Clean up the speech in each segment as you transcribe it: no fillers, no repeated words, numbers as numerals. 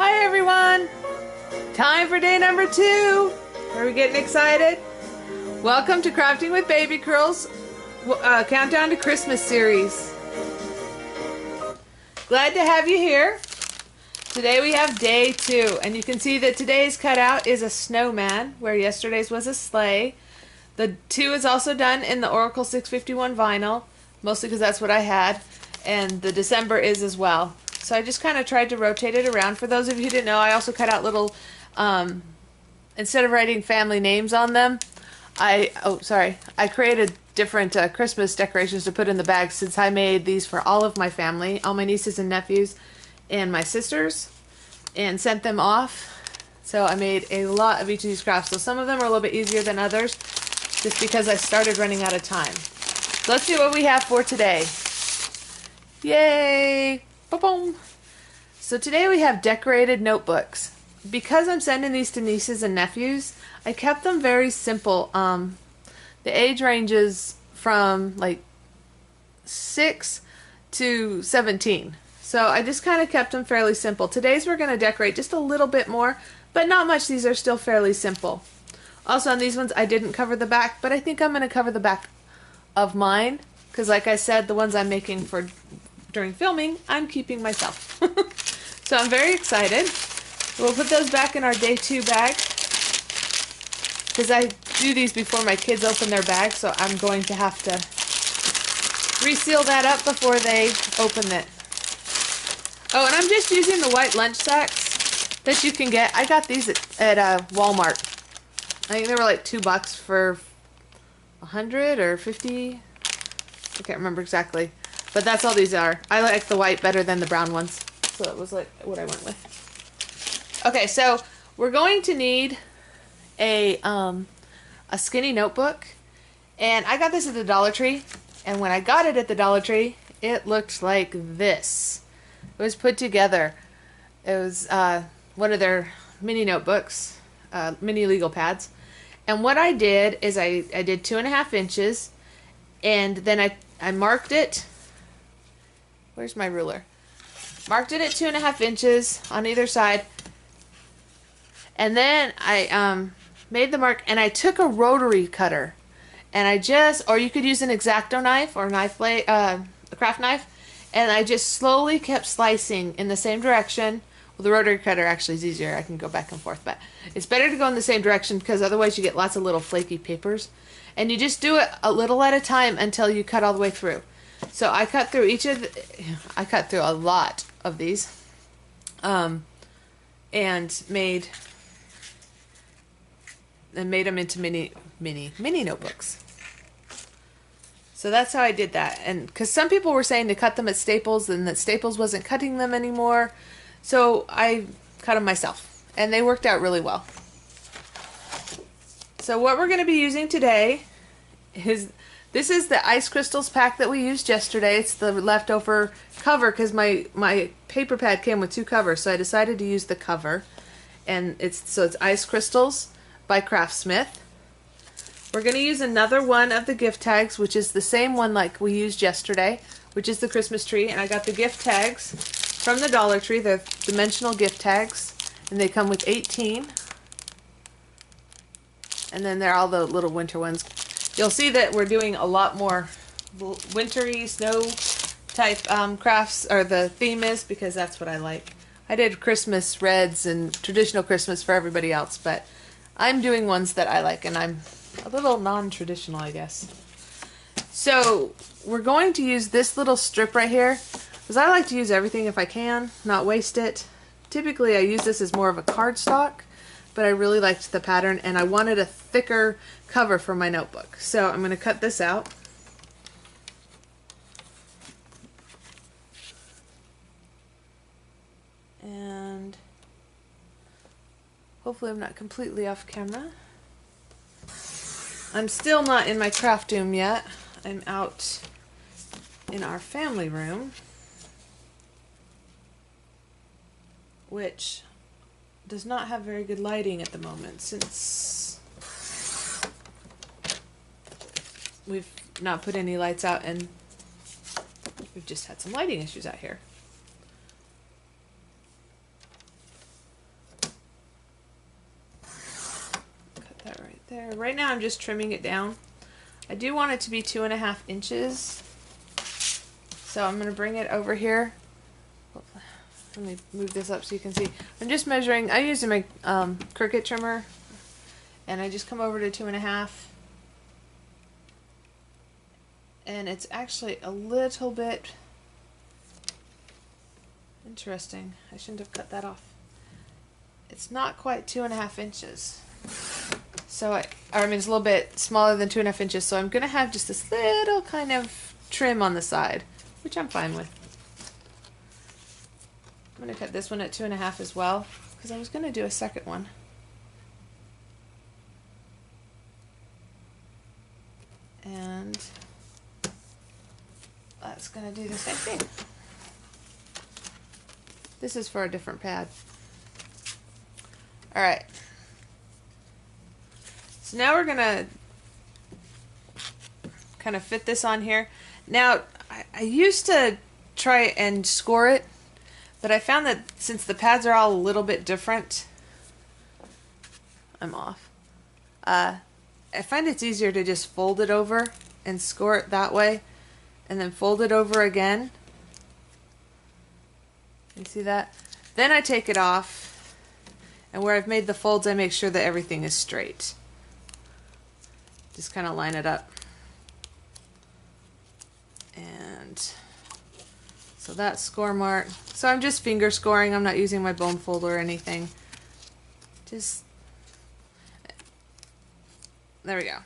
Hi everyone! Time for day number 2. Are we getting excited? Welcome to Crafting with Baby Curls Countdown to Christmas series. Glad to have you here. Today we have day 2, and you can see that today's cutout is a snowman, where yesterday's was a sleigh. The 2 is also done in the Oracle 651 vinyl, mostly because that's what I had, and the December is as well. So I just kind of tried to rotate it around. For those of you who didn't know, I also cut out little, instead of writing family names on them, I created different Christmas decorations to put in the bag, since I made these for all of my family, all my nieces and nephews and my sisters, and sent them off. So I made a lot of each of these crafts. So some of them are a little bit easier than others, just because I started running out of time. So let's see what we have for today. Yay! Ba-boom! So today we have decorated notebooks. Because I'm sending these to nieces and nephews, I kept them very simple. The age ranges from like 6 to 17. So I just kind of kept them fairly simple. Today's we're going to decorate just a little bit more, but not much. These are still fairly simple. Also on these ones I didn't cover the back, but I think I'm going to cover the back of mine, because like I said, the ones I'm making for during filming, I'm keeping myself. So I'm very excited. We'll put those back in our day 2 bag, because I do these before my kids open their bag, so I'm going to have to reseal that up before they open it. Oh, and I'm just using the white lunch sacks that you can get. I got these at Walmart. I think they were like $2 for 100 or 50. I can't remember exactly. But that's all these are. I like the white better than the brown ones. So that was like what I went with. Okay, so we're going to need a skinny notebook. And I got this at the Dollar Tree. And when I got it at the Dollar Tree, it looked like this. It was put together. It was one of their mini notebooks, mini legal pads. And what I did is I did 2.5 inches. And then I marked it. Where's my ruler? Marked it at 2.5 inches on either side. And then I made the mark, and I took a rotary cutter, and or you could use an X-Acto knife or knife blade, a craft knife, and I just slowly kept slicing in the same direction. Well, the rotary cutter actually is easier. I can go back and forth, but it's better to go in the same direction, because otherwise you get lots of little flaky papers. And you just do it a little at a time until you cut all the way through. So I cut through I cut through a lot of these, and made them into mini notebooks. So that's how I did that. And because some people were saying to cut them at Staples, and that Staples wasn't cutting them anymore, so I cut them myself, and they worked out really well. So what we're going to be using today is, this is the ice crystals pack that we used yesterday. It's the leftover cover, because my paper pad came with 2 covers, so I decided to use the cover. And it's ice crystals by Craftsmith. We're going to use another one of the gift tags, which is the same one like we used yesterday, which is the Christmas tree. And I got the gift tags from the Dollar Tree. They're dimensional gift tags, and they come with 18. And then they're all the little winter ones. You'll see that we're doing a lot more wintry, snow type crafts, or the theme is, because that's what I like. I did Christmas reds and traditional Christmas for everybody else, but I'm doing ones that I like, and I'm a little non-traditional, I guess. So we're going to use this little strip right here, because I like to use everything if I can, not waste it. Typically I use this as more of a cardstock, but I really liked the pattern, and I wanted a thicker cover for my notebook. So I'm going to cut this out. And hopefully I'm not completely off camera. I'm still not in my craft room yet. I'm out in our family room, which does not have very good lighting at the moment, since we've not put any lights out, and we've just had some lighting issues out here. there. Right now I'm just trimming it down. I do want it to be 2.5 inches. So I'm going to bring it over here. Let me move this up so you can see. I'm just measuring. I used my Cricut trimmer, and I just come over to 2.5. And it's actually a little bit interesting. I shouldn't have cut that off. It's not quite 2.5 inches. So I mean, it's a little bit smaller than 2.5 inches. So I'm going to have just this little kind of trim on the side, which I'm fine with. I'm going to cut this one at 2.5 as well, because I was going to do a second one. And that's going to do the same thing. This is for a different pad. Alright. So now we're going to kind of fit this on here. Now, I used to try and score it, but I found that since the pads are all a little bit different, I'm off. I find it's easier to just fold it over and score it that way, and then fold it over again. You see that? Then I take it off, and where I've made the folds, I make sure that everything is straight. Just kind of line it up. And so that's score mark. So I'm just finger scoring. I'm not using my bone folder or anything. Just, there we go.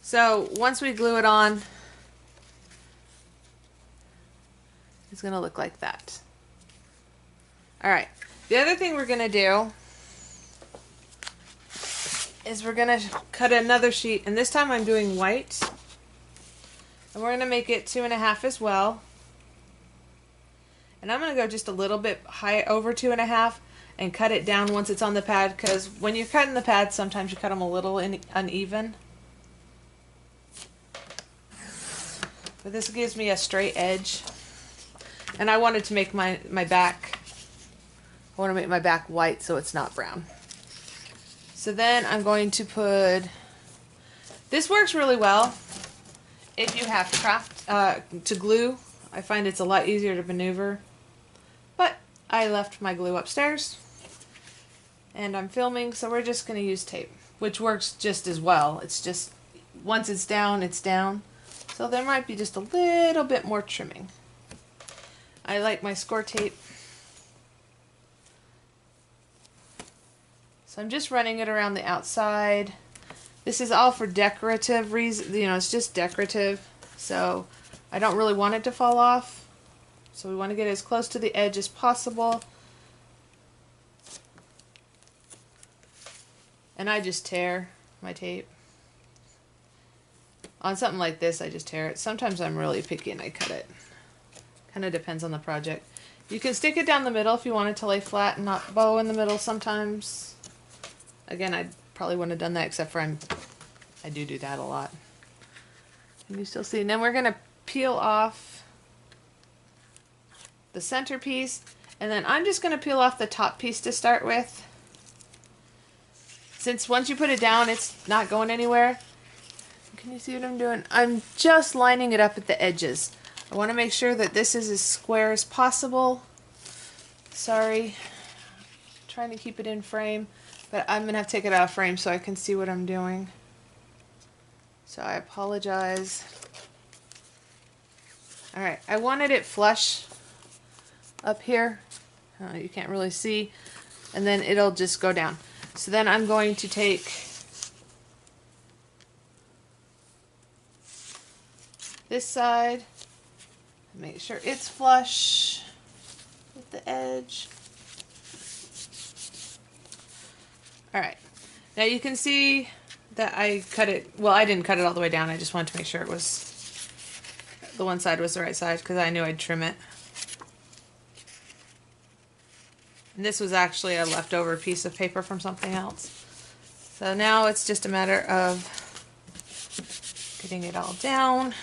So once we glue it on, it's going to look like that. Alright, the other thing we're going to do is we're going to cut another sheet, and this time I'm doing white. And we're going to make it 2.5 as well. And I'm going to go just a little bit high over 2.5 and cut it down once it's on the pad, because when you're cutting the pads, sometimes you cut them a little uneven. But this gives me a straight edge. And I wanted to make my back, I want to make my back white so it's not brown. So then I'm going to put, this works really well if you have craft to glue. I find it's a lot easier to maneuver. But I left my glue upstairs and I'm filming, so we're just going to use tape, which works just as well. It's just, once it's down, it's down. So there might be just a little bit more trimming. I like my score tape. So I'm just running it around the outside. This is all for decorative reasons, you know, it's just decorative. So I don't really want it to fall off. So we want to get as close to the edge as possible. And I just tear my tape. On something like this, I just tear it. Sometimes I'm really picky and I cut it. Kind of depends on the project. You can stick it down the middle if you want it to lay flat and not bow in the middle sometimes. Again, I probably wouldn't have done that, except for I do that a lot. Can you still see? And then we're going to peel off the centerpiece, and then I'm just going to peel off the top piece to start with. Since once you put it down, it's not going anywhere. Can you see what I'm doing? I'm just lining it up at the edges. I want to make sure that this is as square as possible. Sorry, I'm trying to keep it in frame, but I'm going to have to take it out of frame so I can see what I'm doing. So I apologize. Alright, I wanted it flush up here. You can't really see. And then it'll just go down. So then I'm going to take this side, make sure it's flush with the edge. Alright, now you can see that I cut it, well, I didn't cut it all the way down, I just wanted to make sure it was, the one side was the right size, because I knew I'd trim it. And this was actually a leftover piece of paper from something else. So now it's just a matter of getting it all down.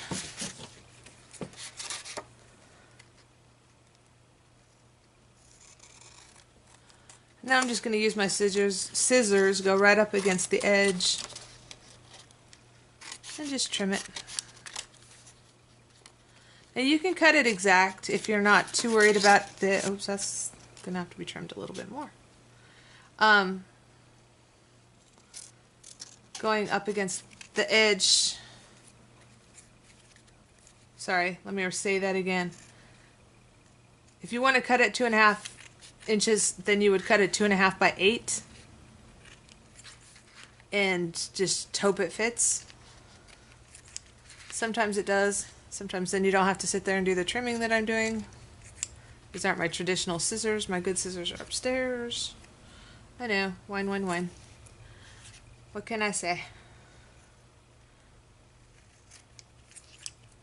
Now I'm just going to use my scissors, go right up against the edge and just trim it. And you can cut it exact if you're not too worried about the, oops, that's gonna have to be trimmed a little bit more. Going up against the edge. Sorry, let me say that again. If you want to cut it 2.5 inches, then you would cut it 2.5 by 8 and just hope it fits. Sometimes it does. Sometimes then you don't have to sit there and do the trimming that I'm doing. These aren't my traditional scissors. My good scissors are upstairs. I know. Whine, whine, whine. What can I say?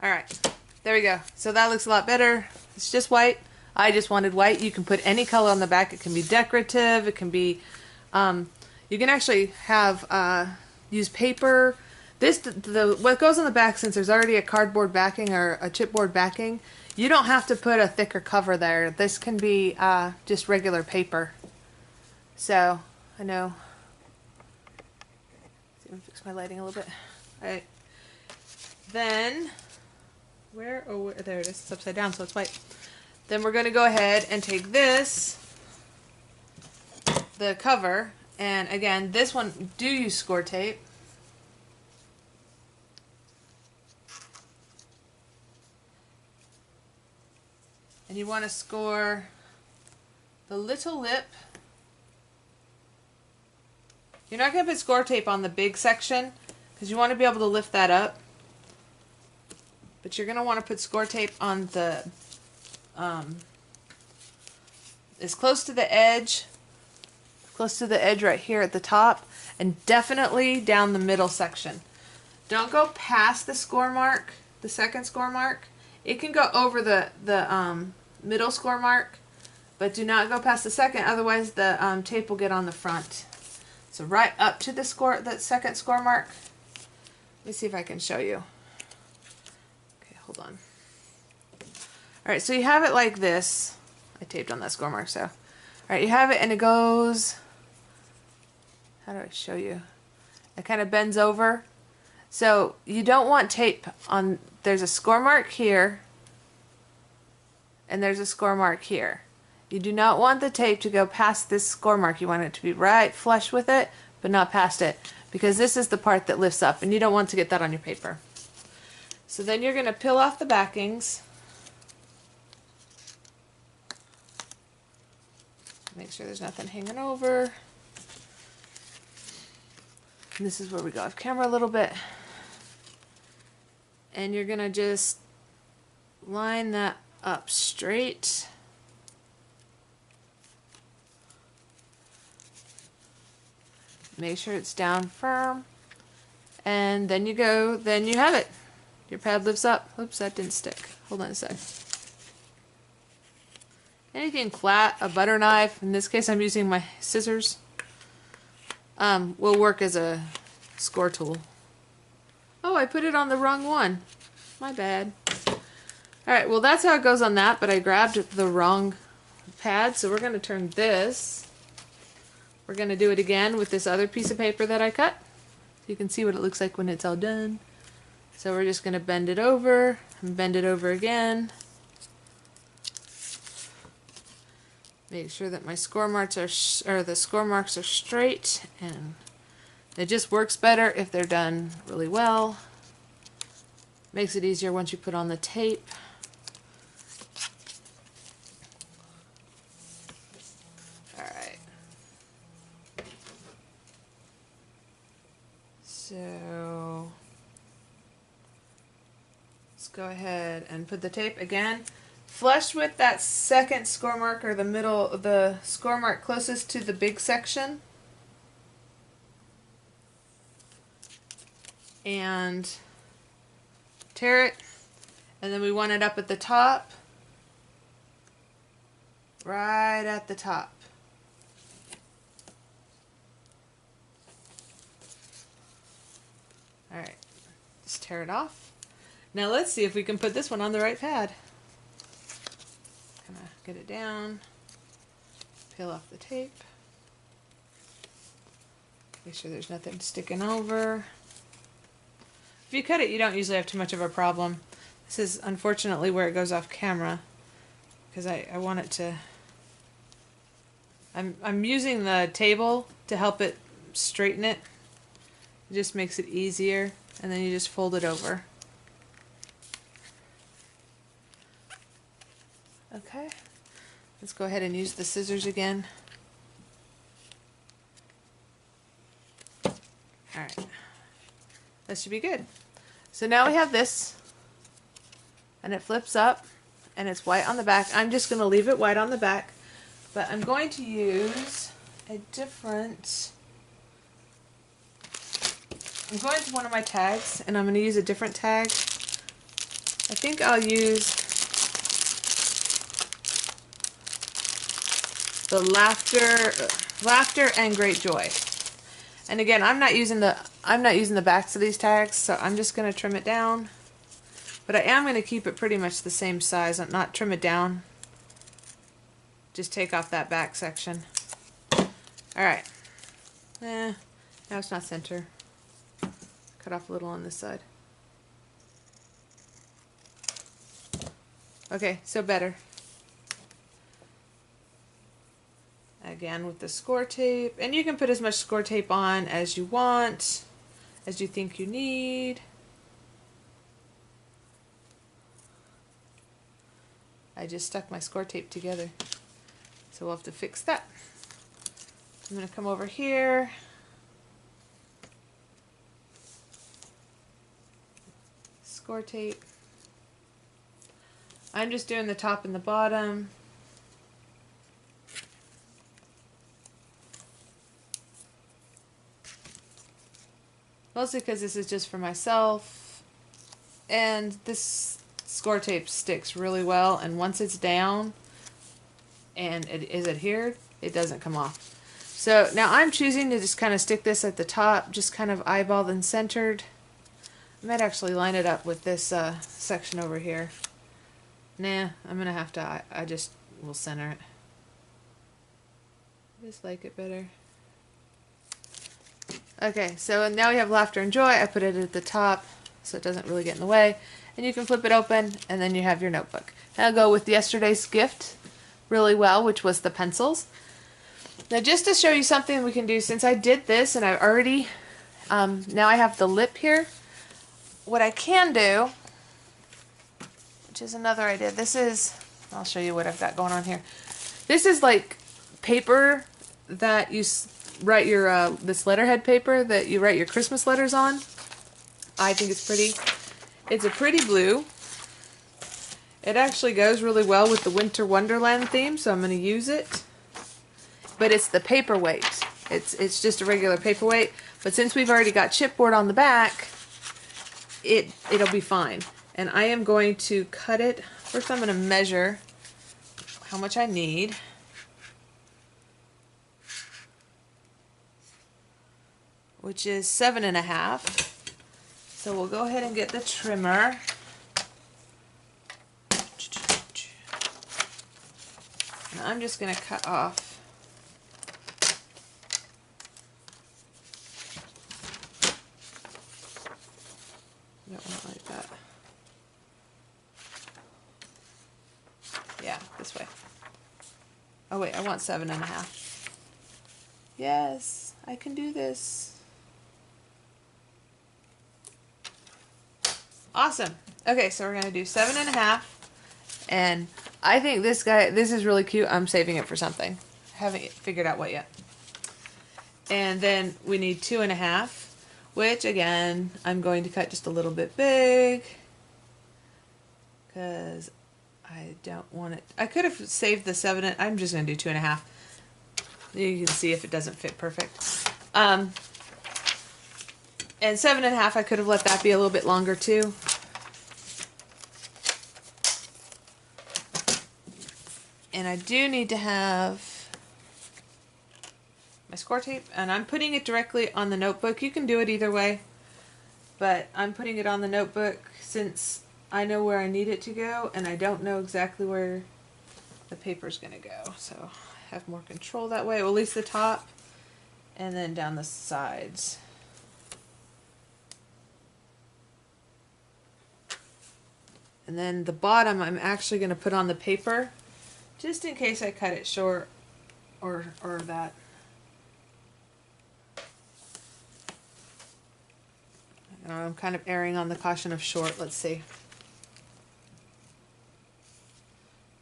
Alright. There we go. So that looks a lot better. It's just white. I just wanted white. You can put any color on the back. It can be decorative. It can be... you can actually have... use paper. What goes on the back, since there's already a cardboard backing or a chipboard backing, you don't have to put a thicker cover there. This can be just regular paper. So, I know. See if I can fix my lighting a little bit. Alright. Then, where? Oh, there it is. It's upside down, so it's white. Then we're going to go ahead and take this, the cover, and again, this one, do use score tape. And you want to score the little lip. You're not going to put score tape on the big section because you want to be able to lift that up. But you're going to want to put score tape on the as close to the edge right here at the top, and definitely down the middle section. Don't go past the score mark, the second score mark. It can go over the middle score mark, but do not go past the second, otherwise the tape will get on the front. So right up to the second score mark. Let me see if I can show you. Okay, hold on. Alright, so you have it like this. I taped on that score mark, so. Alright, you have it and it goes, how do I show you? It kind of bends over. So you don't want tape on, there's a score mark here, and there's a score mark here. You do not want the tape to go past this score mark. You want it to be right flush with it, but not past it, because this is the part that lifts up, and you don't want to get that on your paper. So then you're going to peel off the backings. Make sure there's nothing hanging over. And this is where we go off camera a little bit. And you're going to just line that up straight. Make sure it's down firm. And then you have it. Your pad lifts up. Oops, that didn't stick. Hold on a sec. Anything flat, a butter knife, in this case I'm using my scissors, will work as a score tool. Oh, I put it on the wrong one. My bad. Alright, well that's how it goes on that, but I grabbed the wrong pad, so we're going to turn this. We're going to do it again with this other piece of paper that I cut. So you can see what it looks like when it's all done. So we're just going to bend it over, and bend it over again. Make sure that my score marks are, the score marks are straight, and it just works better if they're done really well. Makes it easier once you put on the tape. Alright. So let's go ahead and put the tape again. Flush with that second score mark, or the middle, the score mark closest to the big section. And tear it. And then we want it up at the top. Right at the top. Alright. Just tear it off. Now let's see if we can put this one on the right pad. Kind of get it down, peel off the tape, make sure there's nothing sticking over. If you cut it, you don't usually have too much of a problem. This is unfortunately where it goes off camera because I want it to... I'm using the table to help it straighten it. It just makes it easier, and then you just fold it over. Okay, let's go ahead and use the scissors again. Alright, that should be good. So now we have this, and it flips up, and it's white on the back. I'm just going to leave it white on the back, but I'm going to use a different... I'm going to one of my tags, and I'm going to use a different tag. I think I'll use the laughter and great joy. And again, I'm not using the backs of these tags, so I'm just going to trim it down. But I am going to keep it pretty much the same size, not trim it down. Just take off that back section. Alright. Now it's not center. Cut off a little on this side. Okay, so better. Again with the score tape, and you can put as much score tape on as you want, as you think you need. I just stuck my score tape together, so we'll have to fix that. I'm going to come over here. Score tape. I'm just doing the top and the bottom. Mostly because this is just for myself, and this score tape sticks really well, and once it's down and it is adhered, it doesn't come off. So now I'm choosing to just kind of stick this at the top, just kind of eyeballed and centered. I might actually line it up with this section over here. Nah, I'm gonna have to, I just will center it. I just like it better. Okay, so now we have laughter and joy. I put it at the top so it doesn't really get in the way. And you can flip it open, and then you have your notebook. That'll go with yesterday's gift really well, which was the pencils. Now just to show you something we can do, since I did this and I've already, now I have the lip here. What I can do, which is another idea, this is, I'll show you what I've got going on here. This is like paper that you write your, this letterhead paper that you write your Christmas letters on. I think it's pretty. It's a pretty blue. It actually goes really well with the Winter Wonderland theme, so I'm going to use it. But it's the Paperweight. It's just a regular paperweight, but since we've already got chipboard on the back, it'll be fine. And I am going to cut it. First I'm going to measure how much I need. Which is 7.5. So we'll go ahead and get the trimmer. And I'm just going to cut off I don't want it like that. Yeah, this way. Oh wait, I want 7.5. Yes, I can do this. Awesome. Okay, so we're going to do 7.5. And I think this is really cute. I'm saving it for something. I haven't figured out what yet. And then we need 2.5, which again, I'm going to cut just a little bit big because I don't want it. I could have saved the 7. I'm just going to do 2.5. You can see if it doesn't fit perfect. And 7.5, I could have let that be a little bit longer too. And I do need to have my score tape, and I'm putting it directly on the notebook. You can do it either way, but I'm putting it on the notebook since I know where I need it to go, and I don't know exactly where the paper's going to go. So I have more control that way, well, at least the top, and then down the sides. And then the bottom I'm actually going to put on the paper just in case I cut it short or that. I'm kind of erring on the caution of short. Let's see.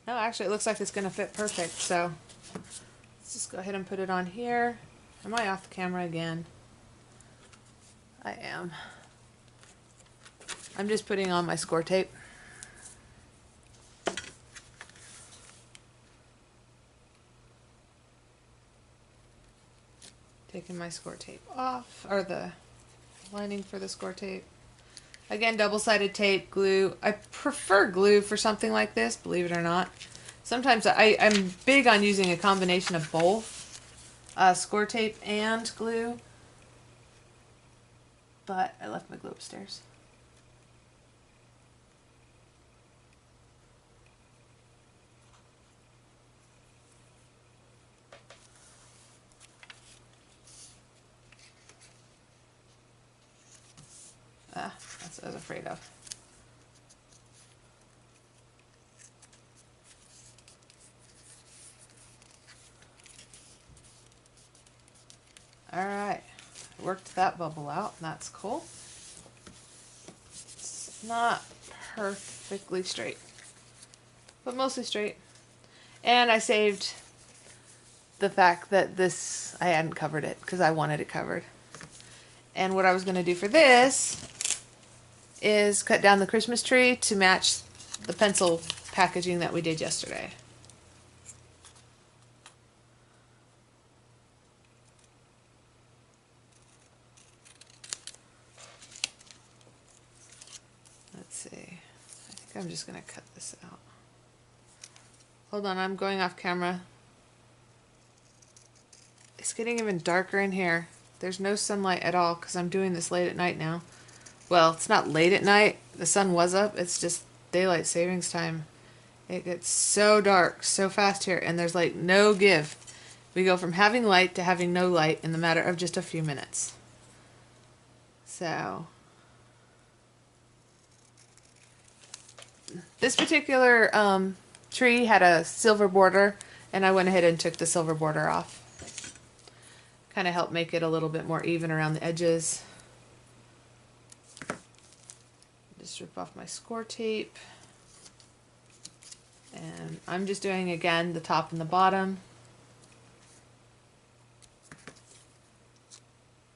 No, actually it looks like it's going to fit perfect. So let's just go ahead and put it on here. Am I off the camera again? I am. I'm just putting on my score tape. Taking my score tape off, or the lining for the score tape. Again, double-sided tape, glue. I prefer glue for something like this, believe it or not. Sometimes I'm big on using a combination of both, score tape and glue. But I left my glue upstairs. That's what I was afraid of. Alright, worked that bubble out, that's cool. It's not perfectly straight, but mostly straight. And I saved the fact that this, I hadn't covered it because I wanted it covered. And what I was going to do for this is cut down the Christmas tree to match the pencil packaging that we did yesterday. Let's see. I think I'm just going to cut this out. Hold on, I'm going off camera. It's getting even darker in here. There's no sunlight at all because I'm doing this late at night now. Well, it's not late at night. The sun was up. It's just daylight savings time. It gets so dark so fast here, and there's like no give. We go from having light to having no light in the matter of just a few minutes. So this particular tree had a silver border, and I went ahead and took the silver border off. Kind of helped make it a little bit more even around the edges. Just rip off my score tape. And I'm just doing, again, the top and the bottom.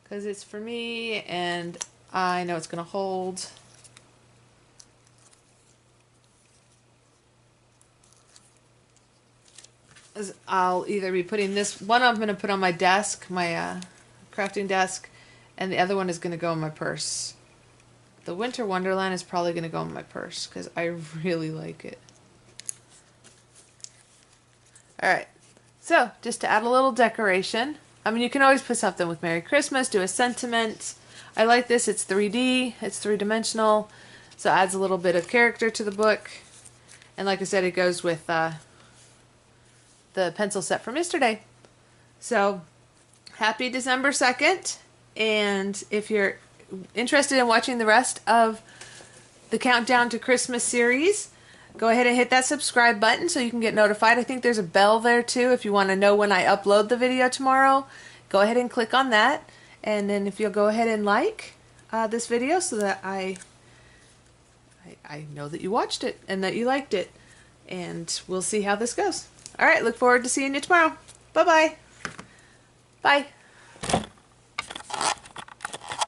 Because it's for me, and I know it's going to hold. I'll either be putting this one I'm going to put on my desk, my crafting desk, and the other one is going to go in my purse. The Winter Wonderland is probably going to go in my purse because I really like it. Alright, so just to add a little decoration, I mean you can always put something with Merry Christmas, do a sentiment. I like this, it's 3D, it's three-dimensional, so it adds a little bit of character to the book. And like I said, it goes with the pencil set from yesterday. So, happy December 2nd, and if you're interested in watching the rest of the Countdown to Christmas series, go ahead and hit that subscribe button so you can get notified. I think there's a bell there too if you want to know when I upload the video tomorrow. Go ahead and click on that, and then if you'll go ahead and like this video so that I know that you watched it and that you liked it, and we'll see how this goes. Alright, look forward to seeing you tomorrow. Bye-bye. Bye.